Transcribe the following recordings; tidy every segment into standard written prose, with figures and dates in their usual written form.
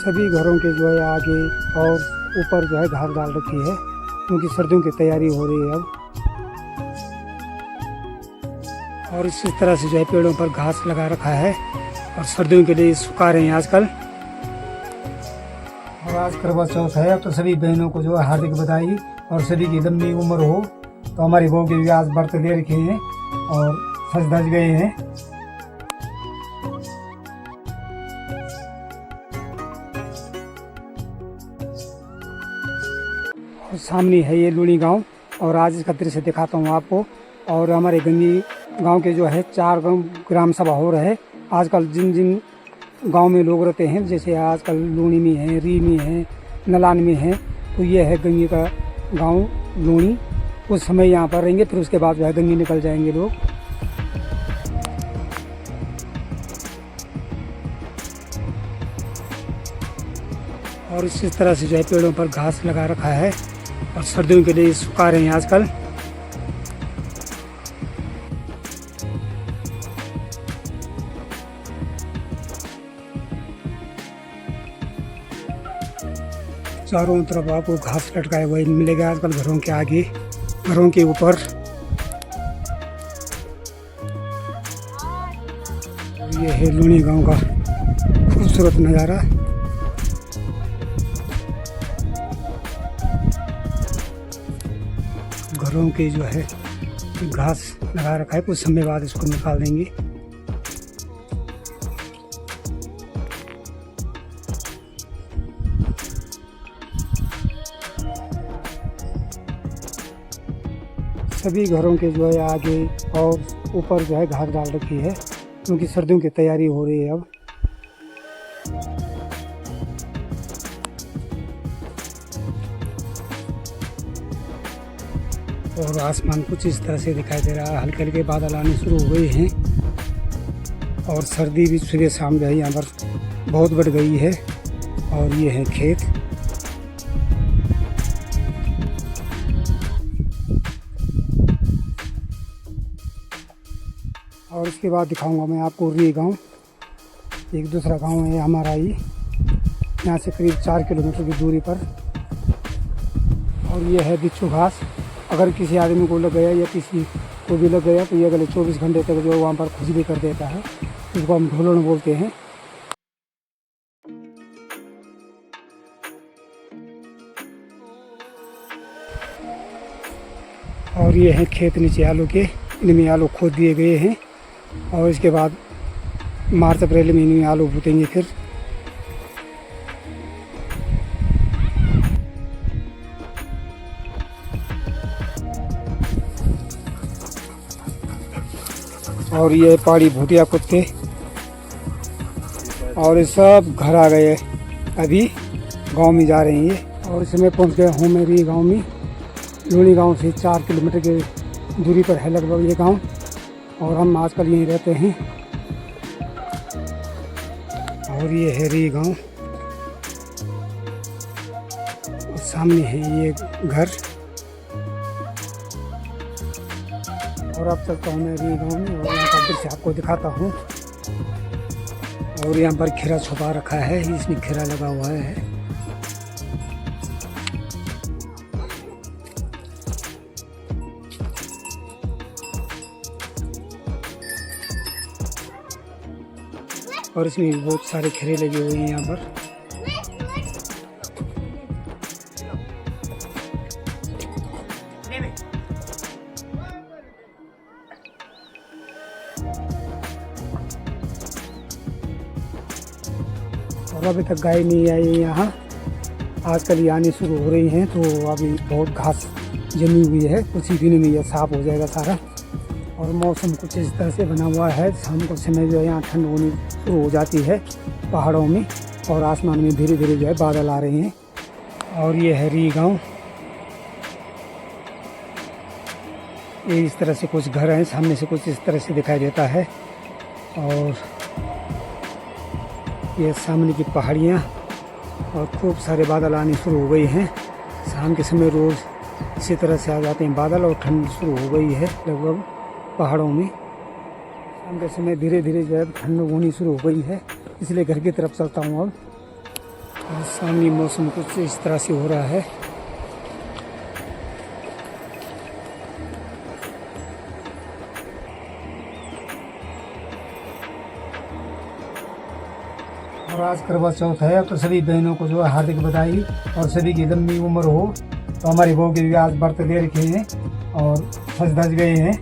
सभी घरों के जो है आगे और ऊपर जो है घास डाल रखी है क्योंकि सर्दियों की तैयारी हो रही है अब। और इसी तरह से जो है पेड़ों पर घास लगा रखा है और सर्दियों के लिए सुखा रहे हैं आजकल। और आज करवा चौथ है तो सभी बहनों को जो है हार्दिक बधाई और सभी की लंबी उम्र हो। तो हमारी बहू के भी आज व्रत ले रखे हैं और सज धज गए हैं। और सामने है ये लूणी गांव और आज इसका दृश्य दिखाता हूँ आपको। और हमारे गंगी गांव के जो है 4 ग्राम सभा हो रहे हैं आजकल। जिन जिन गांव में लोग रहते हैं जैसे आजकल लूणी में है, री में है, नलान में है, तो ये है गंगी का गांव लूणी। कुछ समय यहाँ पर रहेंगे फिर उसके बाद जो है गंगी निकल जाएंगे लोग। और इसी तरह से जो है पेड़ों पर घास लगा रखा है और सर्दियों के लिए सुखा रहे हैं आजकल। चारों तरफ आपको घास लटकाए हुए मिलेगा आजकल घरों के आगे, घरों के ऊपर। ये है लूणी गांव का खूबसूरत नज़ारा। घरों के जो है घास लगा रखा है, कुछ समय बाद इसको निकाल देंगे। सभी घरों के जो है आगे और ऊपर जो है घास डाल रखी है क्योंकि सर्दियों की तैयारी हो रही है अब। और आसमान कुछ इस तरह से दिखाई दे रहा है, हल्के हल्के बादल आने शुरू हो गए हैं और सर्दी भी सुबह शाम जो है यहाँ पर बहुत बढ़ गई है। और ये है खेत। और इसके बाद दिखाऊंगा मैं आपको री गांव। एक दूसरा गांव है हमारा ही, यहाँ से करीब 4 किलोमीटर की दूरी पर। और ये है बिच्छू घास। अगर किसी आदमी को लग गया या किसी को भी लग गया तो ये अगले 24 घंटे तक जो वहाँ पर खुजली कर देता है, इसको हम ढोलन बोलते हैं। और ये है खेत नीचे आलू के, इनमें आलू खोद दिए गए हैं और इसके बाद मार्च अप्रैल में इनमें आलू बूतेंगे फिर। और ये पहाड़ी भूतिया कुत्ते और ये सब घर आ गए, अभी गांव में जा रहे हैं ये। और इसमें पहुंच गया हूँ मेरी गांव में। लूणी गांव से 4 किलोमीटर की दूरी पर है लगभग ये गांव और हम आजकल यहीं रहते हैं। और ये है री गांव, सामने है ये घर। और अब चलता हूँ मैं री गांव में और यहाँ का दृश्य आपको दिखाता हूँ। और यहाँ पर खीरा छुपा रखा है, इसमें खीरा लगा हुआ है। और इसमें बहुत सारे खीरे लगे हुए हैं यहाँ पर। और अभी तक गाय नहीं आई है यहाँ, आजकल ये आनी शुरू हो रही हैं। तो अभी बहुत घास जमी हुई है, कुछ ही दिनों में यह साफ हो जाएगा सारा। और मौसम कुछ इस तरह से बना हुआ है, शाम को समय जो है यहाँ ठंड होनी शुरू हो जाती है पहाड़ों में और आसमान में धीरे धीरे जो है बादल आ रहे हैं। और ये है री गाँव। ये इस तरह से कुछ घर हैं, सामने से कुछ इस तरह से दिखाई देता है। और ये सामने की पहाड़ियाँ और खूब सारे बादल आने शुरू हो गई हैं। शाम के समय रोज़ इसी तरह से आ जाते हैं बादल और ठंड शुरू हो गई है लगभग पहाड़ों में। शाम के समय धीरे धीरे जो है ठंड होनी शुरू हो गई है, इसलिए घर की तरफ चलता हूँ अब। और सामने मौसम कुछ इस तरह से हो रहा है। और आज करवा चौथ है, तो सभी बहनों को जो है हार्दिक बधाई और सभी की लंबी उम्र हो। तो हमारी बहू के भी आज व्रत ले रखे हैं और सज धज गए हैं।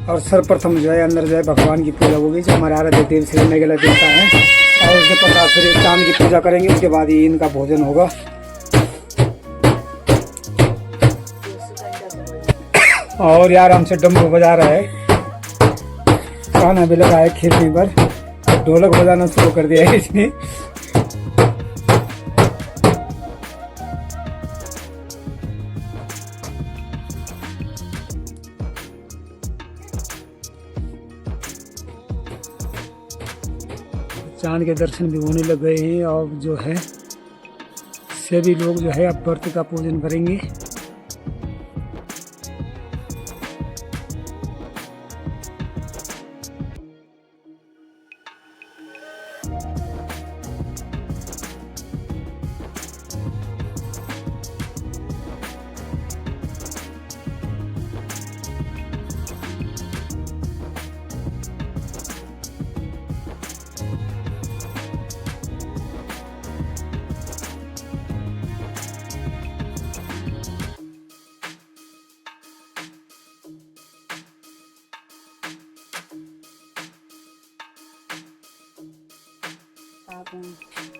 और सर्वप्रथम जो है अंदर जो है भगवान की पूजा होगी, जो हमारे आराध्य देव श्री मेघला देवता है। और उसके पश्चात फिर चांद की पूजा करेंगे, उसके बाद ही इनका भोजन होगा। और यार हमसे डमरू बजा रहा है, गाना भी लगा है खिड़की पर, ढोलक बजाना शुरू कर दिया है इसने। चांद के दर्शन भी होने लग गए हैं और जो है सभी लोग जो है अब व्रत का पूजन करेंगे। Tapos